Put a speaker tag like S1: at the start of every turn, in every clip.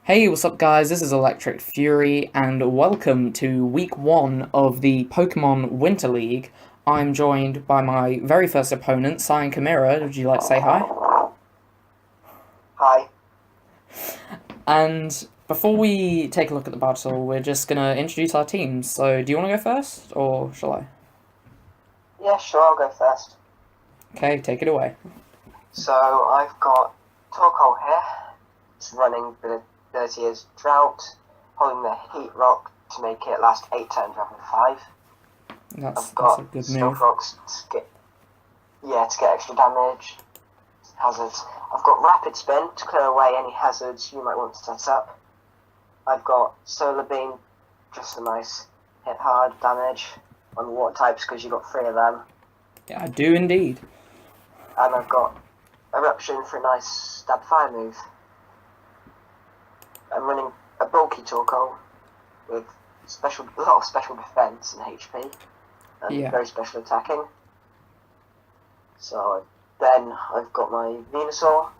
S1: Hey, what's up guys? This is Electric Fury and welcome to week 1 of the Pokemon Winter League. I'm joined by my very first opponent, Cyan Chimera. Would you like to say hi?
S2: Hi.
S1: And before we take a look at the battle, we're just gonna introduce our teams. So do you want to go first, or shall I?
S2: Yeah, sure, I'll go first.
S1: Okay, take it away.
S2: So I've got Torkoal here. It's running the ability as Drought, holding the Heat Rock to make it last 8 turns rather than 5.
S1: That's
S2: I've
S1: a
S2: got
S1: good
S2: Stealth
S1: move.
S2: Rocks to get extra damage. Hazards. I've got Rapid Spin to clear away any hazards you might want to set up. I've got Solar Beam, just a nice hit hard damage on water types because you've got 3 of them.
S1: Yeah, I do indeed.
S2: And I've got Eruption for a nice stab fire move. I'm running a bulky Torkoal with a lot of special defense and HP and very special attacking. So then I've got my Venusaur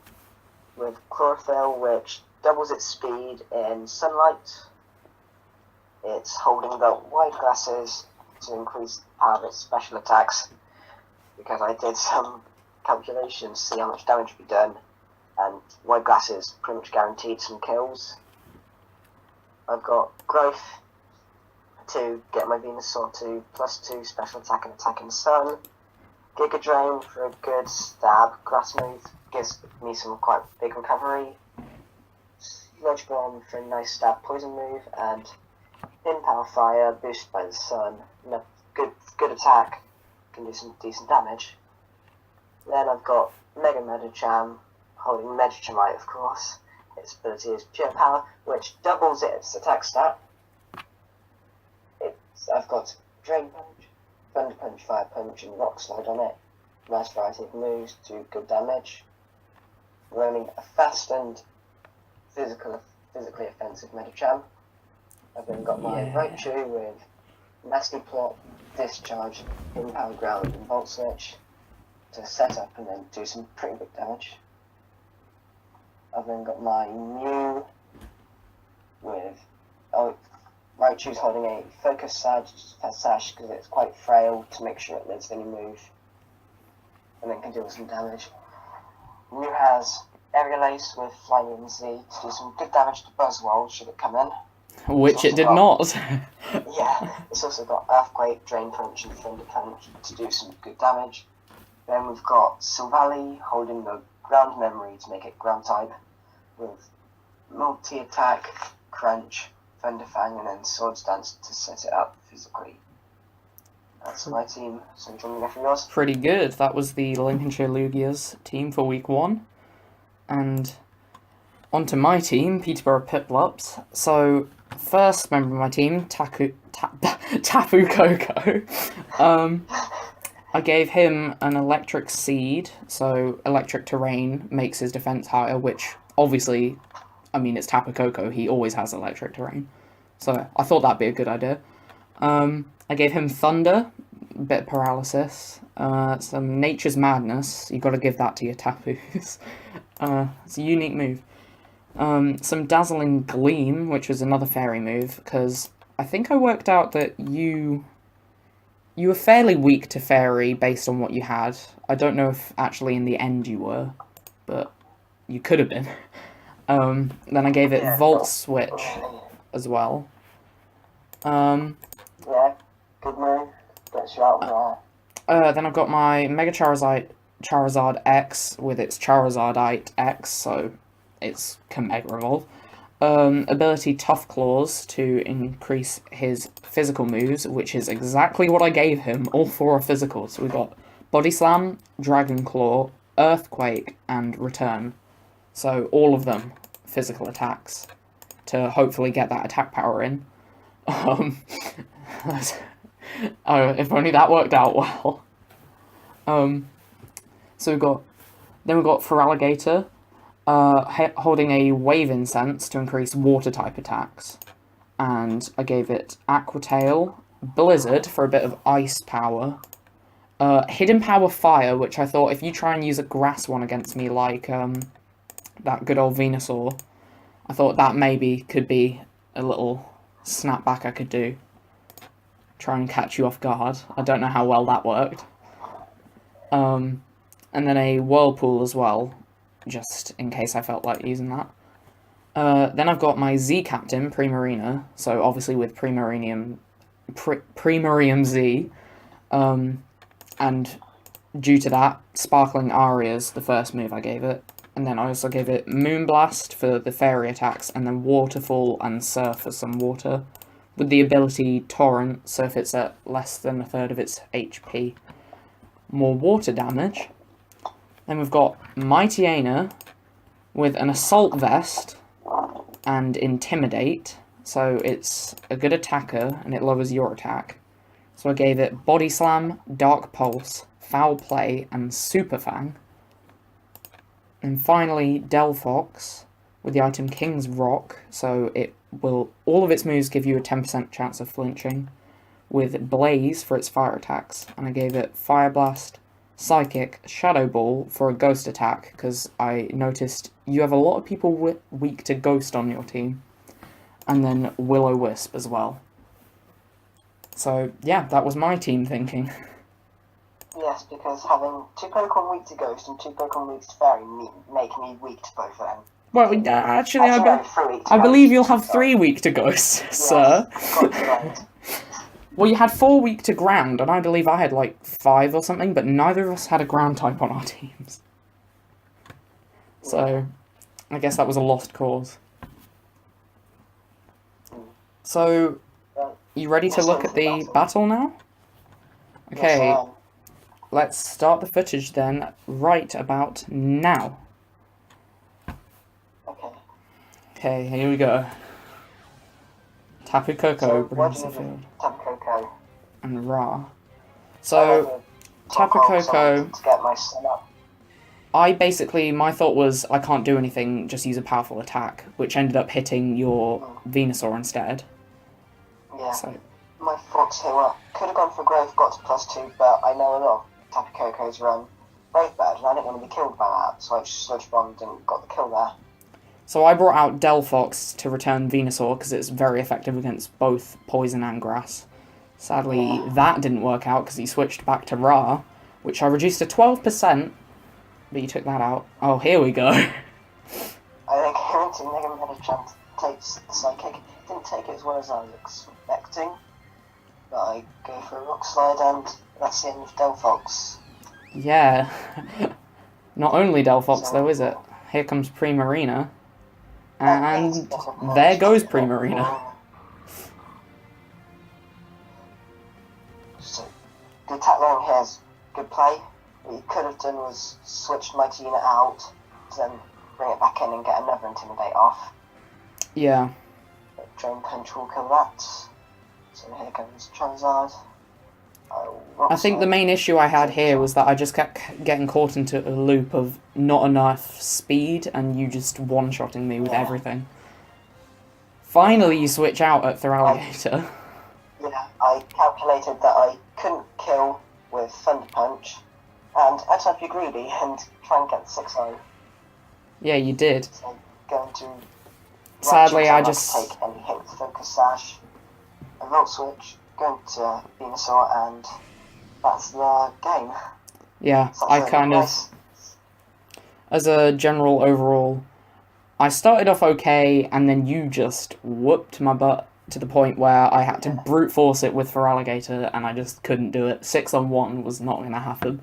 S2: with Chlorophyll, which doubles its speed in sunlight. It's holding the wide glasses to increase the power of its special attacks because I did some calculations to see how much damage would be done, and wide glasses pretty much guaranteed some kills. I've got Growth to get my Venusaur to +2 special attack and attack in sun. Giga Drain for a good stab grass move, gives me some quite big recovery. Sludge Bomb for a nice stab poison move, and Power Fire boosted by the sun. Good attack, can do some decent damage. Then I've got Mega Medicham, holding Medichemite of course. Its ability is Pure Power, which doubles its attack stat. I've got Drain Punch, Thunder Punch, Fire Punch, and Rock Slide on it. Nice variety of moves, do good damage. Running a fast and physically offensive Medicham. I've then got my Raichu with Nasty Plot, Discharge, Power Ground, and Volt Switch to set up and then do some pretty big damage. I've then got my Mew with Raichu's holding a Focus Sash because it's quite frail to make sure it lives any move, and then can deal with some damage. Mew has Aerial Ace with Flying Z to do some good damage to Buzzwole should it come in.
S1: Which it did not.
S2: Yeah, it's also got Earthquake, Drain Punch, and Thunder Punch to do some good damage. Then we've got Silvally holding the Ground Memory to make it Ground type, with multi-attack, Crunch, Thunder Fang, and then Swords Dance to set it up physically. That's my team. So do you want me to go from yours?
S1: Pretty good. That was the Lincolnshire Lugias team for week 1. And onto my team, Peterborough Piplups. So, first member of my team, Tapu Koko. I gave him an electric seed, so electric terrain makes his defense higher, which obviously, I mean, it's Tapu Koko, he always has electric terrain. So I thought that'd be a good idea. I gave him thunder, a bit of paralysis, some nature's madness, you gotta give that to your Tapus. It's a unique move. Some dazzling gleam, which was another fairy move, because I think I worked out that you were fairly weak to fairy based on what you had. I don't know if actually in the end you were, but you could have been. Then I gave it Volt Switch as well.
S2: Yeah, good move. Gets you out there.
S1: Then I've got my Mega Charizard X with its Charizardite X, so it's can Mega Evolve. Ability Tough Claws to increase his physical moves, which is exactly what I gave him. All 4 are physical. So we've got Body Slam, Dragon Claw, Earthquake, and Return. So all of them physical attacks to hopefully get that attack power in. If only that worked out well. So we've got Feraligatr, holding a Wave Incense to increase water-type attacks. And I gave it Aqua Tail, Blizzard for a bit of ice power, Hidden Power Fire, which I thought if you try and use a grass one against me like that good old Venusaur, I thought that maybe could be a little snapback I could do. Try and catch you off guard. I don't know how well that worked. And then a Whirlpool as well, just in case I felt like using that. Then I've got my Z Captain, Primarina, so obviously with Primarium Z, and due to that, Sparkling Aria's the first move I gave it, and then I also gave it Moonblast for the fairy attacks, and then Waterfall and Surf for some water, with the ability Torrent, so if it's at less than a third of its HP, more water damage. Then we've got Mightyena with an Assault Vest and Intimidate, so it's a good attacker and it lowers your attack. So I gave it Body Slam, Dark Pulse, Foul Play, and Super Fang. And finally, Delphox with the item King's Rock, so it will all of its moves give you a 10% chance of flinching, with Blaze for its fire attacks, and I gave it Fire Blast, Psychic, Shadow Ball for a ghost attack, because I noticed you have a lot of people weak to Ghost on your team, and then Will-O-Wisp as well. So yeah, that was my team thinking.
S2: Yes, because having 2 Pokemon weak to Ghost and 2 Pokemon weak to Fairy make me weak to both of them.
S1: Well, actually I believe you'll have 3 weak to Ghosts, yes, sir. Well, you had 4 weak to Ground, and I believe I had like 5 or something, but neither of us had a Ground type on our teams. So, I guess that was a lost cause. So, you ready to look at the battle now? Okay,
S2: yes,
S1: let's start the footage then, right about now. Okay, here we go. Tapu Koko brings the field.
S2: Tapu Koko.
S1: And Ra. So, Tapu Koko,
S2: to get my son up.
S1: my thought was, I can't do anything, just use a powerful attack, which ended up hitting your Venusaur instead.
S2: Yeah,
S1: so.
S2: My thoughts here were, could have gone for growth, got to +2, but I know a lot of Tapu Koko's run both bad, and I didn't want to be killed by that, so I just Sludge Bombed and got the kill there.
S1: So I brought out Delphox to return Venusaur, because it's very effective against both Poison and Grass. Sadly, that didn't work out, because he switched back to Ra, which I reduced to 12%, but you took that out. Oh, here we go.
S2: I think Harrington Megan had a chance to take the Psychic. Didn't take it as well as I was expecting, but I go for a Rock Slide, and that's the end of Delphox.
S1: Yeah. Not only Delphox, though, is it? Here comes Primarina. And there goes Primarina.
S2: So, the attack line here is good play. What you could have done was switch Mightyena out, to then bring it back in and get another Intimidate off.
S1: Yeah.
S2: But Drain Punch will kill that. So here comes Charizard.
S1: I think the main issue I had here was that I just kept getting caught into a loop of not enough speed and you just one-shotting me with everything. Finally you switch out at Feraligatr.
S2: Yeah, I calculated that I couldn't kill with Thunder Punch, and I tried to be greedy and try and get the 6-0.
S1: Yeah, you did.
S2: So going to...
S1: Sadly, I just...
S2: take any hit with Focus Sash, a Volt Switch, going to Venusaur, and that's the game.
S1: Yeah,
S2: so
S1: I kind of... As a general overall, I started off okay, and then you just whooped my butt to the point where I had to brute force it with Feraligatr, and I just couldn't do it. 6-on-1 was not going to happen.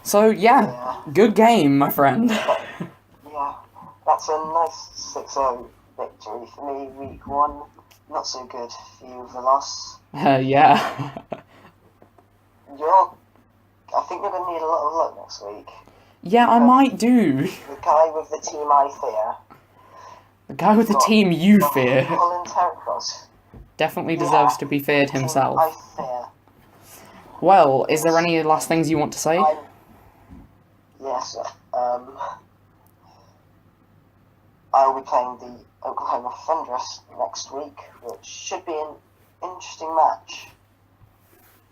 S1: So, yeah, good game, my friend.
S2: Yeah, that's a nice 6-0 victory for me, week 1. Not so good for you with the loss.
S1: Yeah.
S2: I think you're going to need a lot of luck next week.
S1: Yeah, I might do.
S2: The guy with the team I fear.
S1: The guy with the team you fear.
S2: Colin Terracross.
S1: Definitely deserves to be feared himself.
S2: I fear.
S1: Well, is there any last things you want to say?
S2: Yes, I'll be playing the Oklahoma Thunderous next week, which should be an interesting match.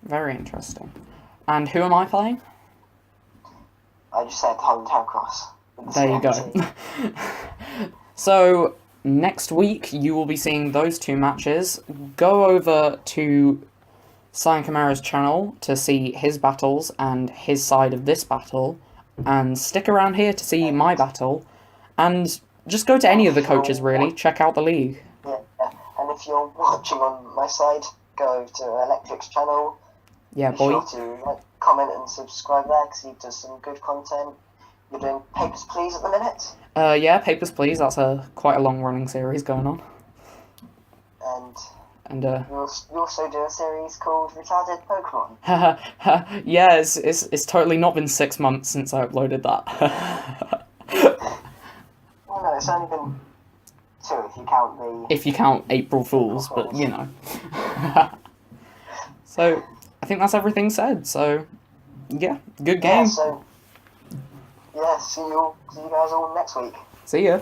S1: Very interesting. And who am I playing?
S2: I just said Colin Terracross.
S1: There you go. So, next week you will be seeing those two matches. Go over to Cyan Chimera's channel to see his battles and his side of this battle, and stick around here to see my battle, and just go to any of the coaches, really. Check out the league.
S2: Yeah, and if you're watching on my side, go to Electric's channel.
S1: Yeah,
S2: Be
S1: boy.
S2: sure to like, comment and subscribe there, because he does some good content. You're doing Papers, Please at the minute.
S1: Yeah, Papers, Please. That's quite a long-running series going on.
S2: And you also do a series called Retarded Pokemon.
S1: Yeah, it's totally not been 6 months since I uploaded that.
S2: Well, no, it's only been 2
S1: if you count April Fools, but you know. So I think that's everything said. So yeah, good game.
S2: Yeah, see you guys all next week.
S1: See ya.